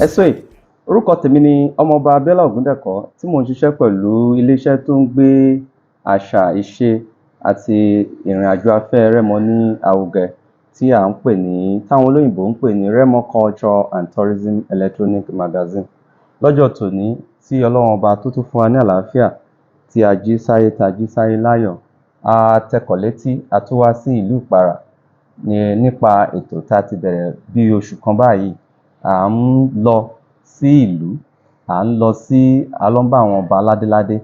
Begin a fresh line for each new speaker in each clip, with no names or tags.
ẹ̀sùn orúkọ tèmi ni ọmọọba Abíọ́lá Ògúndẹ̀kọ́ tí mò ń ṣiṣẹ́ pẹ̀lú iléeṣẹ́ tó ń gbé àṣà ìṣe àti ìrìn àjò afẹ́ Rẹ́mọ ní Àwùgẹ tí táwọn olóyìnbó ń pè ní Rẹ́mọ Culture and Tourism Electronic Magazine. Lọ́jọ́ tòní tí Ọlọ́run ọba tó tún fún wa ní àlàáfíà tí a jí sáyé láyọ̀, a tẹkọ̀ létí a tún wá sí ìlú Ìparà nípa ètò tá a ti bẹ̀rẹ̀ bí oṣù kan báyìí. À ń lọ sí ìlú, à ń lọ bá àwọn ọba ládéládé,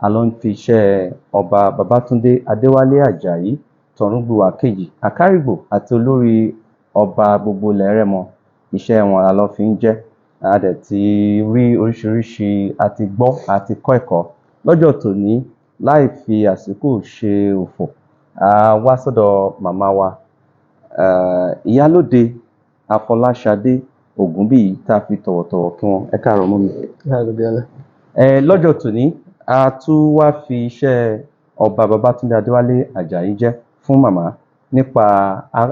a lọ ń fi iṣẹ́ ọba Babátúndé Adéwálé Àjàyí Tọ̀rúngbùwà kejì Àkárìgbò àti olórí ọba gbogbo ilẹ̀ Rẹ́mọ, iṣẹ́ wọn la lọ fi ń jẹ́. A dẹ̀ ti rí oríṣiríṣi, a ti gbọ́, a ti kọ́ ẹ̀kọ́. Lọ́jọ́ tòní, láì fi àsìkò ṣe òfò, a wá sọ́dọ̀ màmá wa Ìyálóde Afọláṣadé Ògúnbíyì tá a fi tọ̀wọ̀tọ̀wọ̀ kí wọn. Ẹ káàárọ̀ mọ́ mi. Lọ́jọ́ tòní, a tún wá fi iṣẹ́ ọba Babátúndé Adéwálé Àjàyí jẹ́ fún màmá nípa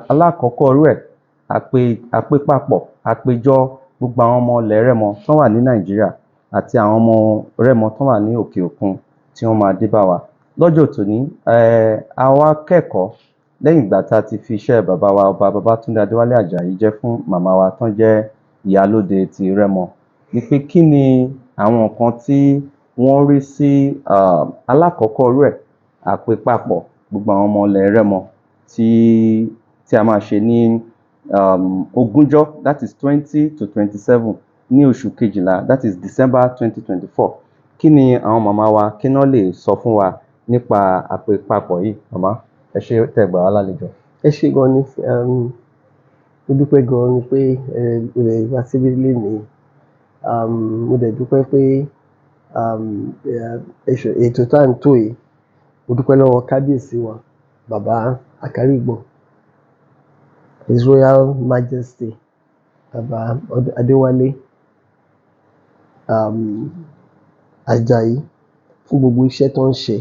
alákọ̀ọ́kọ́ rẹ̀ àpépapọ̀ àpéjọ gbogbo àwọn ọmọ ilẹ̀ Rẹ́mọ tó wà ní Nàìjíríà àti àwọn ọmọ Rẹ́mọ tó wà ní òkè òkun tí wọ́n máa dé bá wa. Lọ́jọ́ tòní, a wá kẹ́kọ̀ọ́ lẹ́yìn ìgbà tá a ti fi iṣẹ́ bàbá wa ọba Babátúndé Adéwálé Àjàyí jẹ́ fún màmá wa tán jẹ́ Ìyálóde ti Rẹ́mọ, wípé kí ni àwọn nǹkan tí wọ́n rí sí alákọ̀ọ́kọ́ rẹ̀ àpépapọ̀ gbogbo àwọn ọmọ ilẹ̀ Rẹ́mọ tí a máa ṣe ní ogúnjọ́, that is 20 to 27 ní oṣù kejìlá, that is December 2024. Kí ni àwọn màmá wa kí náà lè sọ fún wa nípa àpépapọ̀ yìí? Màmá, ẹ ṣé tẹ́ gbà wá lálejò.
Ẹ ṣé gan ni, mo dúpẹ́ gan ni pé ẹ wá síbí lénìí. Mo dẹ̀ dúpẹ́ pé ètò tá à ń tò yìí, mo dúpẹ́ lọ́wọ́ kábíyèsí wa bàbá Àkárìgbò, His Royal Majesty bàbá Adéwálé Àjàyí fún gbogbo iṣẹ́ tó ń ṣe.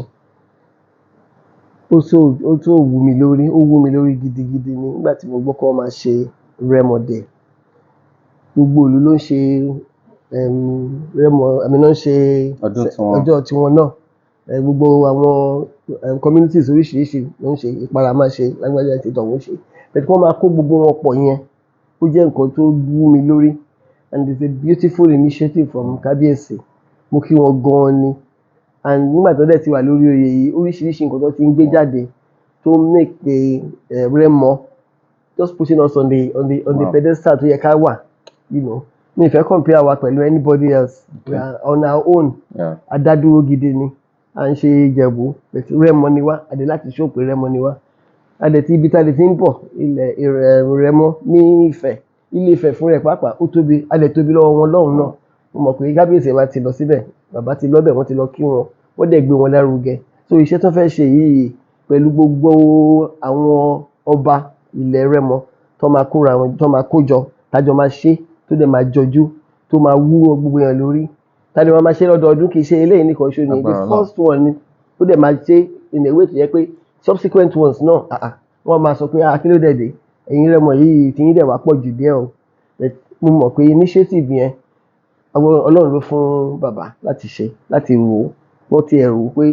Ó tó wú mi lórí gidigidi ni nígbà tí mo gbọ́ pé wọ́n máa ṣe Rẹ́mọ Day. Gbogbo ìlú ló ń ṣe ló ń ṣe ọjọ́ tiwọn náà. Gbogbo àwọn communities oríṣiríṣi ló ń ṣe, Ìparà máa ṣe, Lágbájá ṣe, tọ̀hún ṣe. Bẹ́ẹ̀ tí wọ́n máa kó gbogbo wọn pọ̀ yẹn, ó jẹ́ nǹkan tó wú mi lórí, and it's a beautiful initiative from kábíyèsí. Mo kí wọn gan ni. And nígbà tó dẹ̀ ti wà lórí oyè yìí, oríṣiríṣi nǹkan tó ti ń gbé jáde tó make the Rẹ́mọ, just putting us on the pedestal tó yẹ ká wà, you know. Mi fẹ́ compare wa pẹ̀lú anybody else. We are on our own. Adádúró gidi ni. À ń ṣe Ìjẹ̀bú, Rẹ́mọ ni wá, a dẹ̀ láti show pé Rẹ́mọ ni wá. A dẹ̀ ti ibi tá a lè ti ń bọ̀, ilẹ̀ Rẹ́mọ ní Ifẹ̀, Ilé Ifẹ̀ fún rẹ̀ pàápàá, ó tóbi, a dẹ̀ tóbi lọ́wọ́ wọn lọ́hùn náà. Mo mọ̀ pé kábíyèsí wa ti lọ síbẹ̀, bàbá ti lọ́bẹ̀, wọ́n ti lọ kí wọn, wọ́n dẹ̀ gbé wọn lárugẹ. So iṣẹ́ tó fẹ́ ṣe yìí pẹ̀lú gbogbo àwọn ọba ilẹ̀ Rẹ́mọ tó máa kó jọ, tájọ máa ṣe, tó dẹ̀ máa jọjú, tó máa wú gbogbo èèyàn lórí. Tàbí wọ́n máa ṣe lọ́dọọdún, kì í ṣe eléyìí nìkan ṣo ni. The first one ni ó dẹ̀ máa ṣe in a way tó yẹ pé subsequent ones náà wọ́n máa sọ pé kí ló dẹ̀ dé, ẹ̀yin Rẹ́mọ yìí tí yín dẹ̀ wá pọ̀ jù díẹ̀ o. Mo mọ̀ pé initiative yẹn Ọlọ́run ló fún bàbá láti ṣe, láti rò ó. Wọ́n ti rò ó pé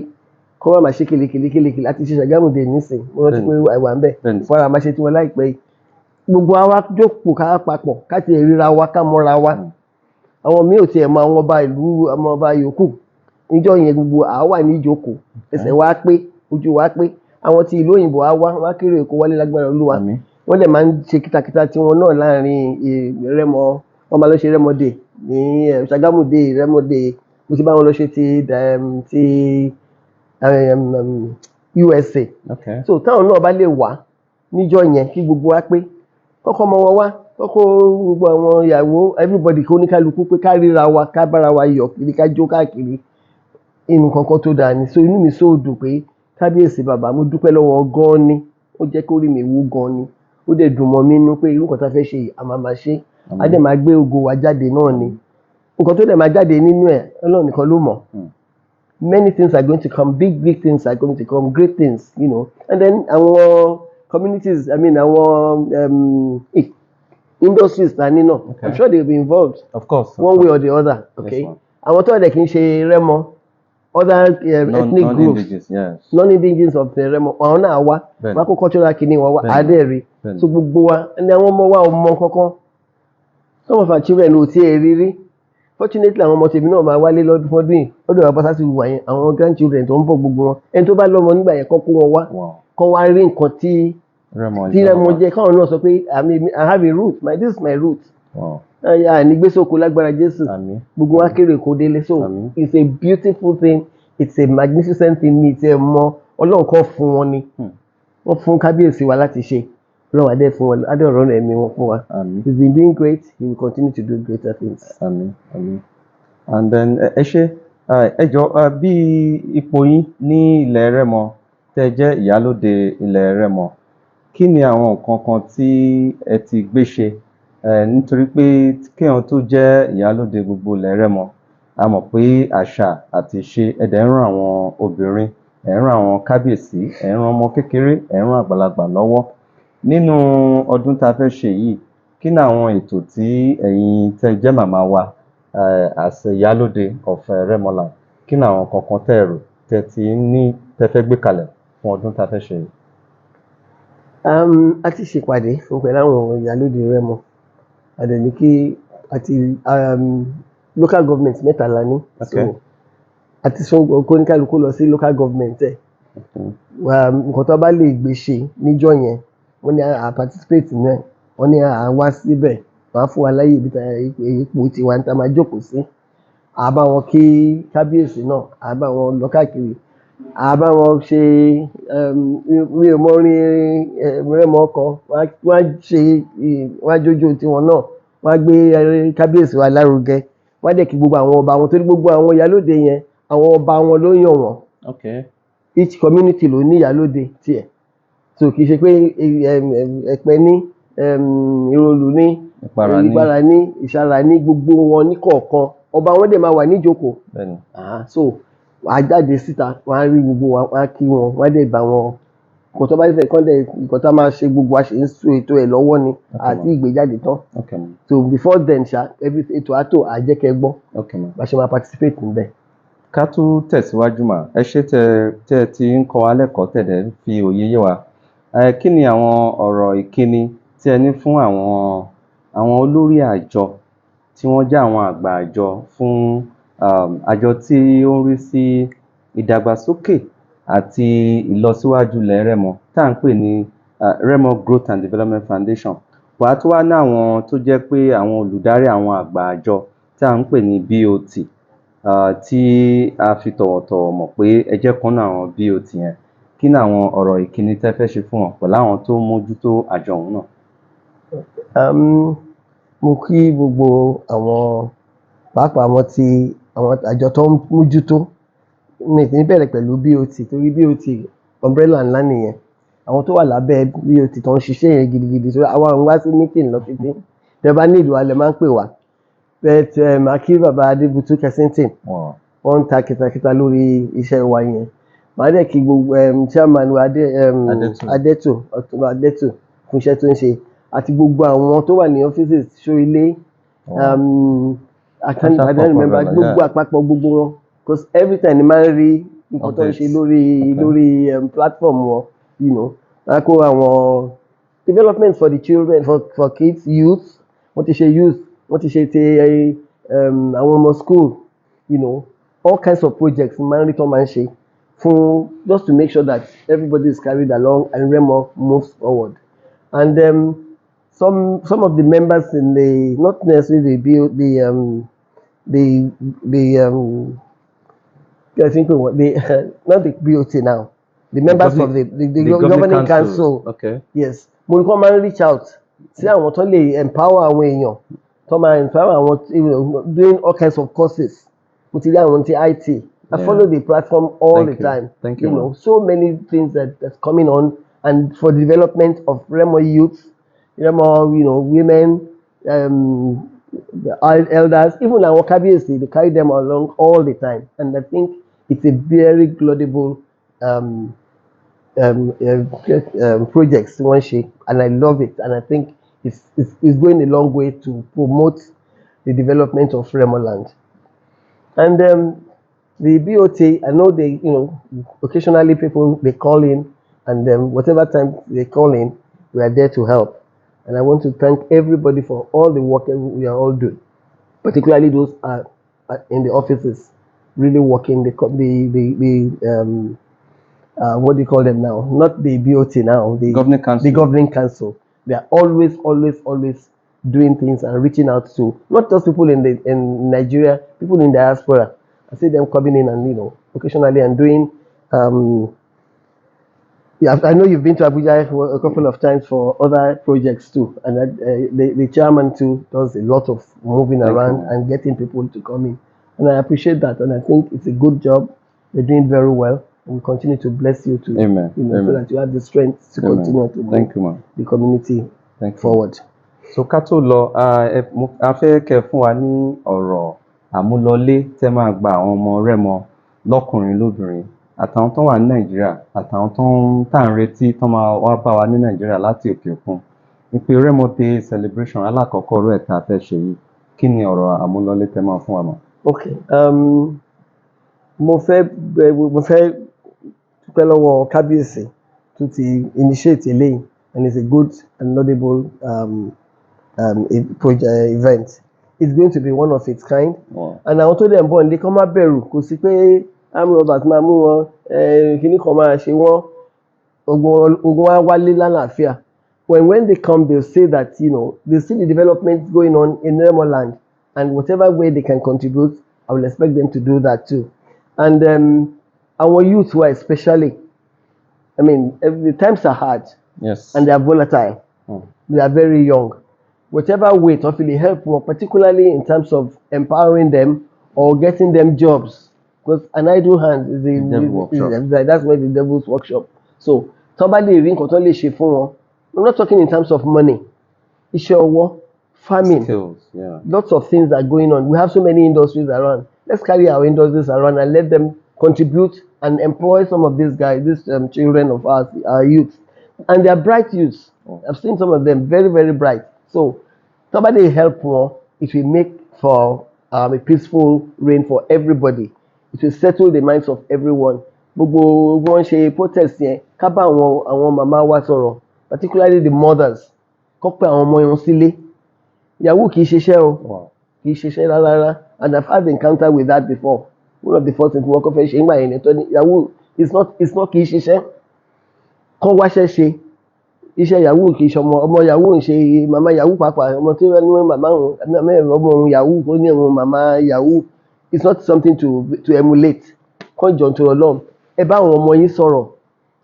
kọ́ máa ṣe kélekèle láti ṣe Ṣàgámù Day nísìn. Mo rántí pé àìwà ń bẹ̀ fún ara máa ṣe tí wọ́n láìpẹ́ yìí. Gbogbo àwa jókòó ká papọ̀, ká ti ríra wa, ká mọ́ra wa. Àwọn míì ò tiẹ̀ mọ àwọn ọba ìlú, àwọn ọba yòókù. Níjọ́ yẹn gbogbo àwa wà ní ìjókòó, ẹsẹ̀ wa pé, ojú wa pé. Àwọn tí ìlú òyìnbó wá kéré Èkó wálé lágbára Olúwa. Wọ́n dẹ̀ máa ń ṣe kìtàkìtà tiwọn náà láàrin Rẹ́mọ. Wọ́n máa lọ ṣe Rẹ́mọ Day ní Ṣàgámù Day, Rẹ́mọ Day. Mo ti bá wọn lọ ṣe ti USA. So táwọn náà bá lè wá níjọ́ yẹn kí gbogbo wa pé, kọ́kọ́ mọ wọn wá, kọ́kọ́ gbogbo àwọn ìyàwó, everybody kó oníkálukú pé ká ríra wa, ká bára wa yọ̀ kiri, ká jó káàkiri. Inú kankan tó dáa ni. So inú mi so dùn pé kábíyèsí bàbá, mo dúpẹ́ lọ́wọ́ gan ni. Ó jẹ́ kó rí mi wú gan ni. Ó dẹ̀ dùn mọ́ mi nínú pé irú nǹkan tá fẹ́ ṣe a máa ṣe. A dẹ̀ máa gbé ògo wa jáde náà ni. Nǹkan tó dẹ̀ máa jáde nínú ẹ̀, Ọlọ́run nìkan ló mọ̀. many things are going to come, big things are going to come, great things, you know. And then our communities, I mean, our industries,
Okay.
I'm sure they'll be involved.
Of course.
One way or the other, okay?
Yes,
Àwọn tó dẹ̀ kì í ṣe Rẹ́mọ, other ethnic groups,
yes.
non-indigenous of the Rẹ́mọ, àwọn náà wá, wọ́n kó cultural kìíní wọn wá, àádẹ́rì. So gbogbo wa, ẹni àwọn ọmọ wa ọmọ kankan. Some of our children ò tí ì rírí. Fortunately, àwọn ọmọ tèmi náà máa wálé lọ́dún fọ́dún yìí, lọ́dún wa pátá sí wà yẹn, àwọn grandchildren tó ń bọ̀ gbogbo wọn. Ẹni tó bá lọ́mọ nígbà yẹn kọ́ kó wọn wá, kọ́ wá rí nǹkan tí Rẹ́mọ jẹ́, káwọn náà sọ pé I have a root, this is my root. Nígbésókò lágbára Jésù, gbogbo wa kéré kó délé. So it's a beautiful thing, it's a magnificent thing ní ìtẹ́ mọ́ Ọlọ́run kan fún wọn ni, wọ́n fún kábíyèsí wa láti ṣe. Ọlọ́run adé fún wọn, adé ọ̀rọ̀ ẹ̀mí wọn fún wa. He's been doing great, he will continue to do greater things.
Àmín, àmín. And then ẹ ṣé, ẹ jọ̀ọ́, bí ipò yín ní ilẹ̀ Rẹ́mọ tẹ́ jẹ́ ìyálóde ilẹ̀ Rẹ́mọ, kí ni àwọn nǹkan kan tí ẹ ti gbé ṣe? Nítorí pé kéèyàn tó jẹ́ ìyálóde gbogbo ilẹ̀ Rẹ́mọ, a mọ̀ pé àṣà àti ìṣe ẹ dẹ̀ ń ran àwọn obìnrin, ẹ ń ran àwọn kábíyèsí, ẹ ń ran ọmọ kékeré, ẹ ń ran àgbàlagbà lọ́wọ́. Nínú ọdún tá a fẹ́ ṣe yìí, kí ni àwọn ètò tí ẹ̀yin tẹ́ jẹ́ màmá wa as ìyálóde of Rẹ́mọland, kí ni àwọn kankan tẹ́ rò tẹ́ ti ní tẹ́ fẹ́ gbé kalẹ̀ fún ọdún tá a fẹ́ ṣe yìí?
A ti ṣèpàdé pẹ̀lú àwọn ìyálóde Rẹ́mọ. A dẹ̀ ní kí àti local government mẹ́ta la ní. So àti sọ kóníkálukú lọ sí local government ẹ̀. Nǹkan tó bá lè gbé ṣe níjọ́ yẹn, wọ́n ní à participate náà, wọ́n ní à wá síbẹ̀, wọ́n á fún wa láyè ibi ipò tiwa ní ta máa jókòó sí. À bá wọn kí kábíyèsí náà, à bá wọn lọ káàkiri, à bá wọn ṣe mi ò mọ orin Rẹ́mọ kọ, wọ́n á jójó tiwọn náà, wọ́n á gbé kábíyèsí wa lárugẹ, wọ́n á dẹ̀ kí gbogbo àwọn ọba wọn, torí gbogbo àwọn ìyálóde yẹn àwọn ọba wọn ló yàn wọ́n. Each community ló ní ìyálóde tiẹ̀. So kì í ṣe pé Ẹ̀pẹ́ ní, Ìrọ̀lù ní, Ìgbára ní, Ìṣàrà ní, gbogbo wọn ní kọ̀ọ̀kan. Ọba wọn dẹ̀ máa wà níjókòó. So wàá jáde síta, wọ́n á rí gbogbo wa, wọ́n á kí wọn, wọ́n á dẹ̀ bá wọn. Nǹkan tó bá fẹ́ kọ́ dẹ̀, nǹkan tá máa ṣe gbogbo wa ṣe ń so ètò ẹ̀ lọ́wọ́ ni, àti ìgbéjáde tán. So before then ètò àtò àjẹkẹ́ gbọ́, bá ṣe máa participate níbẹ̀.
Ká tún tẹ̀síwájú mà, ẹ ṣé tẹ́ ti ń kọ́ wa lẹ́kọ̀ọ́ tẹ̀dẹ̀ ń fi òye yé wa. Kí ni àwọn ọ̀rọ̀ ìkíni tí ẹ ní fún àwọn olórí àjọ tí wọ́n jẹ́ àwọn àgbà àjọ fún àjọ tí ó ń rí sí ìdàgbàsókè àti ìlọsíwájú ilẹ̀ Rẹ́mọ tá à ń pè ní Rẹ́mọ Growth and Development Foundation? Wàá tún wá ní àwọn tó jẹ́ pé àwọn olùdarí àwọn àgbà àjọ tí à ń pè ní BOT, tí a fi tọ̀wọ̀tọ̀wọ̀ mọ̀ pé ẹ jẹ́ kan náà àwọn BOT yẹn. Kí ni àwọn ọ̀rọ̀ ìkíni tẹ́ fẹ́ ṣe fún wọn pẹ̀lú àwọn tó mójútó àjọ ọ̀hún náà?
Mo kí gbogbo àwọn pàápàá àwọn àjọ tó ń mójútó. Mi ní bẹ̀rẹ̀ pẹ̀lú BOT, torí BOT umbrella ńlá nìyẹn. Àwọn tó wà lábẹ́ BOT tó ń ṣiṣẹ́ yẹn gidigidi, torí àwa ń wá sí meeting lọ títí. Tẹ́ bá ní ìlú alẹ́ máa ń pè wá. Màá kí bàbá Adébútú Kẹ́sìntìn, wọ́n ń ta kìtàkìtà lórí iṣẹ́ wa yẹn. Màá dẹ̀ kí gbogbo chairman wa Adétò, Ọ̀túnba Adétò fún iṣẹ́ tó ń ṣe, àti gbogbo àwọn tó wà ní offices Ṣóilé, I can't remember, gbogbo àpapọ̀ gbogbo wọn, because every time ni máa ń rí nǹkan tó ń ṣe lórí platform wọn, you know. Màá kó àwọn development for the children, for kids, youth, wọ́n ti ṣe youth, wọ́n ti ṣe ti àwọn ọmọ school, you know, all kinds of projects máa ń rí tó máa ń ṣe fún, just to make sure that everybody is carried along and Rẹ́mọ moves forward. And some of the members in not necessarily I think not the BOT now, the members of the governing council. Yes, mo ní kí wọ́n máa ń reach out sí àwọn tó lè empower àwọn èèyàn, tó máa empower àwọn doing all kinds of courses. Mo ti rí àwọn ti IT. I follow the platform all the time.
Thank you.
You know, so many things that's coming on, and for the development of Rẹ́mọ youth, Rẹ́mọ, you know, women, the elders, even our kábíyèsí, they carry them along all the time. And I think it's a very laudable project one ṣe, and I love it, and I think it's going a long way to promote the development of Remo Land. And the BOT, I know they, occasionally people they call in, and whatever time they call in, we are there to help. And I want to thank everybody for all the work we are all doing, particularly those in the offices, really working what do you call them now? Not the BOT now, the
Governing Council.
The Governing Council. They are always doing things and reaching out to not just people in Nigeria, people in diaspora. I see them coming in and occasionally and doing. I know you've been to Abuja a couple of times for other projects too, and the chairman too does a lot of moving around and getting people to come in, and I appreciate that, and I think it's a good job. They're doing very well. We continue to bless you to,
Amen. Amen.
So that you have the strength to continue to move the community forward.
So ká tó lọ, a fẹ́ kẹ́ fún wa ní ọ̀rọ̀ àmúlọlé tẹ́ máa gba àwọn ọmọ Rẹ́mọ lọ́kùnrin lóbìnrin àtàwọn tó wà ní Nàìjíríà àtàwọn tó ń tà ń retí tó máa wá bá wa ní Nàìjíríà láti òkè òkun. Ìpè Rẹ́mọ Day celebration alákọ̀ọ́kọ́ rẹ̀ tá a fẹ́ ṣe yìí, kí ni ọ̀rọ̀ àmúlọlé tẹ́ máa fún wa mọ́?
Okay, mo fẹ́ dúpẹ́ lọ́wọ́ Kábíyèsí tó ti initiate eléyìí, and it's a good and laudable event. It's going to be one of its kind.
Wow.
And àwọn tó dẹ̀ ń bọ̀ nílé kán má bẹ̀rù, kò sí pé army robbers máa mú wọn, kíní kan máa ṣe wọ́n, ogun wa wálé lálàáfíà. When they come, they'll say that they see the development going on in Remo Land, and whatever way they can contribute, I will expect them to do that too. And our youth were especially, the times are hard.
Yes.
And they are volatile. They are very young. Whatever way to really help more, particularly in terms of empowering them or getting them jobs, because an idle hand is that's where the devil's workshop. So somebody ring control ṣe fún wọn. I'm not talking in terms of money. Iṣẹ́ ọwọ́, farming,
skills, yeah.
Lots of things are going on. We have so many industries around. Let's carry our industries around and let them contribute and employ some of these guys, these children of ours, our youth. And they are bright youths. I've seen some of them, very, very bright. So somebody help more, it will make for a peaceful reign for everybody. It will settle the minds of everyone. Gbogbo wọn ṣe protest yẹn, ká bá àwọn màmá wa sọ̀rọ̀, particularly the mothers, kó pé àwọn ọmọ wọn sílé. Yahoo kì í ṣiṣẹ́ o, kì í ṣiṣẹ́ rárá. And I've had encounter with that before. One of the first things wọ́n kọ́ fẹ́ ṣe ń gbà yẹn ni tó ní Yahoo it's not kì í ṣiṣẹ́. Kọ́ wáṣẹ́ ṣe. Iṣẹ́ Yahoo kì í ṣe ọmọ Yahoo ń ṣe màmá Yahoo pàápàá, ọmọ tí wọ́n ní màmá òun ọmọ òun Yahoo ó ní òun màmá Yahoo. It's not something to emulate. Kọ́ jọ nítorí Ọlọ́run. Ẹ bá àwọn ọmọ yín sọ̀rọ̀.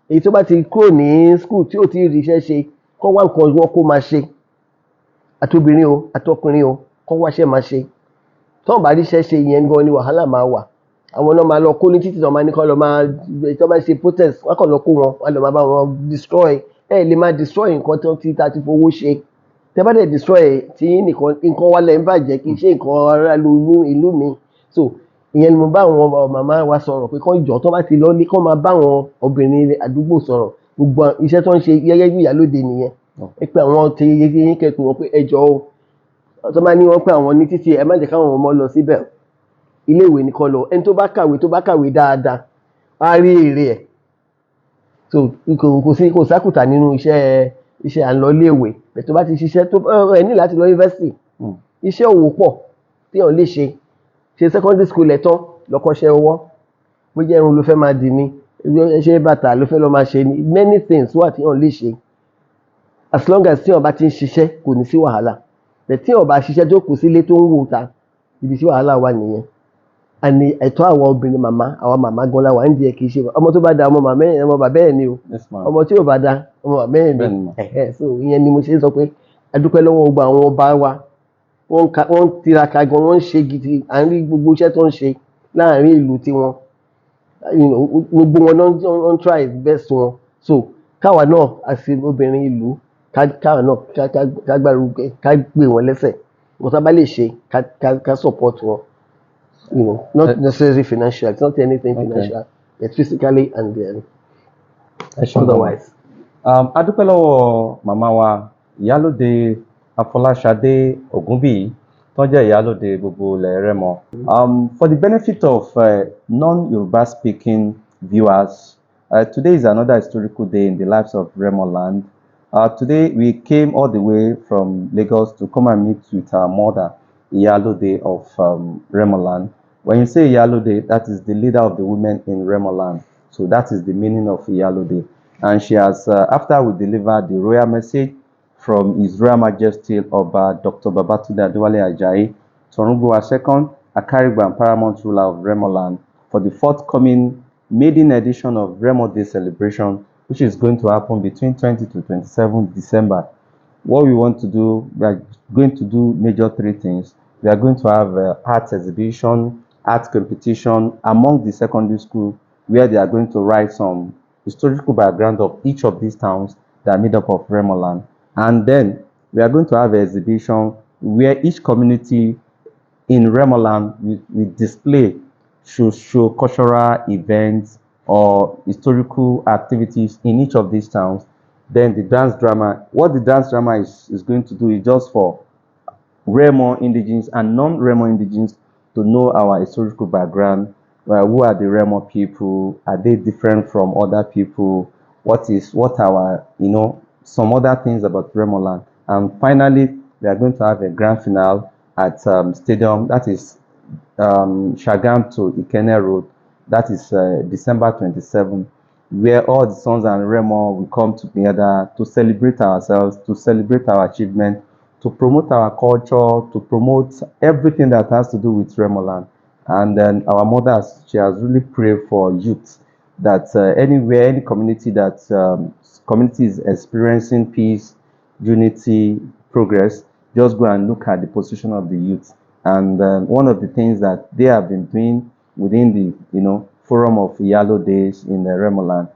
Èyí tó bá ti kúrò ní school tí ò tí ì ríṣẹ́ ṣe, kọ́ wá nǹkan wọn kó máa ṣe. Àtobìnrin o, àtọkùnrin o, kọ́ wáṣẹ́ máa ṣe. Tó bá ríṣẹ́ ṣe yẹn gan ni wàhálà máa wà. Àwọn náà máa lọ kó ní títì tó máa ní kọ́ lọ máa tó bá ṣe protest, wọ́n kàn lọ kó wọn, wọ́n lọ máa bá wọn destroy. Lè máa destroy nǹkan tó ti ta ti fowó ṣe. Tẹ́ bá dẹ̀ destroy tí nǹkan wà lẹ́ ń bàjẹ́ kì í ṣe nǹkan ará ìlú mi. So ìyẹn ni mo bá àwọn màmá wa sọ̀rọ̀ pé kán jọ tó bá ti lọ ní kán máa bá àwọn obìnrin àdúgbò sọ̀rọ̀. Gbogbo iṣẹ́ tó ń ṣe gẹ́gẹ́ bí ìyálóde nìyẹn. Ẹ pé àwọn ti yín kẹ́kọ̀ọ́ wọn pé ẹ jọ o. Tó bá ní wọ́n pé àwọn ní títì ẹ má jẹ́ káwọn ọmọ lọ síbẹ̀. Ilé ìwé nìkan lọ. Ẹni tó bá kàwé dáadáa, á rí èrè ẹ̀. So kò sákùtà nínú iṣẹ́ à ń lọ ilé ìwé. Tó bá ti ṣiṣẹ́ tó ẹ ní láti lọ yunifásitì. Iṣẹ́ òwò pọ̀ tí èèyàn lè ṣe secondary school ẹ̀tọ́ lọ́kọ́ṣẹ́ ọwọ́, bó jẹ́ irun ló fẹ́ máa dì ní, ṣe bàtà ló fẹ́ lọ máa ṣe ní, many things wà tí èèyàn lè ṣe. As long as tí èèyàn bá ti ń ṣiṣẹ́ kò ní sí wàhálà. But tí èèyàn bá ṣiṣẹ́ tó kù sílé tó ń wò ta, ibi tí wàhálà wà nìyẹn. Àní ẹ̀tọ́ àwọn obìnrin àwọn màmá gan la wà ń di ẹ̀ kì í ṣe ọmọ tó bá da ọmọ bàbá ẹ̀ ni o, ọmọ tí ò bá da ọmọ bàbá ẹ̀ ni. So ìyẹn ni mo ṣe ń sọ pé a dúpẹ́ lọ́wọ́ gbogbo àwọn ọba wa. Wọ́n tiraka gan, wọ́n ń ṣe gidi, à ń rí gbogbo iṣẹ́ tó ń ṣe láàrin ìlú tiwọn. Gbogbo wọn náà ń try best wọn. So káwa náà àti obìnrin ìlú káwa náà ká gbárùkù ká gbé wọn lẹ́sẹ̀. Wọ́n tá bá lè ṣe ká support wọn. Not necessarily financial. It's not anything financial, but physically and otherwise.
A dúpẹ́ lọ́wọ́ màmá wa Ìyálóde Afọláṣadé Ògúnbíyì tó jẹ́ Ìyálóde gbogbo ilẹ̀ Rẹ́mọ. For the benefit of non-Yoruba speaking viewers, today is another historical day in the lives of Remo land. Today we came all the way from Lagos to come and meet with our mother, Ìyálóde of Remo land. When you say Ìyálóde, that is the leader of the women in Remo land. So that is the meaning of Ìyálóde. And she has, after we delivered the royal message from His Royal Majesty Oba Dr. Babatunde Adewale Ajayi, Torunbowa II, Akarigba and paramount ruler of Remo land, for the forthcoming maiden edition of Remo Day celebration, which is going to happen between 20 to 27 December. What we want to do, we are going to do major three things. We are going to have art exhibition, art competition among the secondary school, where they are going to write some historical background of each of these towns that are made up of Remo land. And then we are going to have an exhibition where each community in Remo land will display, show cultural events or historical activities in each of these towns. Then the dance drama, what the dance drama is going to do is just for Remo indigenes and non-Remo indigenes to know our historical background. Who are the Remo people? Are they different from other people? What our, some other things about Remo land. And finally, we are going to have a grand finale at stadium, that is Shagam to Ikene Road, that is December 27, where all the sons and Remo will come together to celebrate ourselves, to celebrate our achievement, to promote our culture, to promote everything that has to do with Remo land. And then our mother, she has really prayed for youth, that anywhere, any community that community is experiencing peace, unity, progress, just go and look at the position of the youth. And one of the things that they have been doing within the forum of Ìyálóde in the Remo land,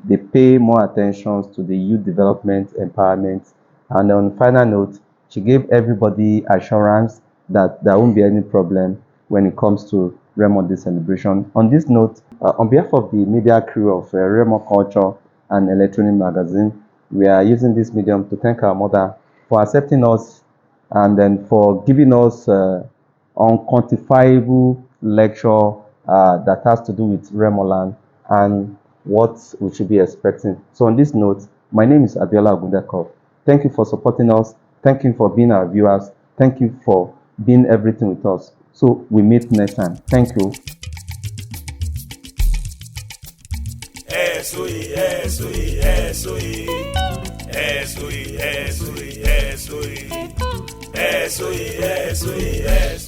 they pay more attention to the youth development, empowerment. And on final note, she gave everybody assurance that there won't be any problem when it comes to Remo Day celebration. On this note, on behalf of the media crew of Remo Culture and Electronic Magazine, we are using this medium to thank our mother for accepting us and then for giving us unquantifiable lecture that has to do with Remo land and what we should be expecting. So on this note, my name is Abiola Ogundeko. Thank you for supporting us. Thank you for being our viewers. Thank you for being everything with us. So we meet next time. Thank you.
SOE.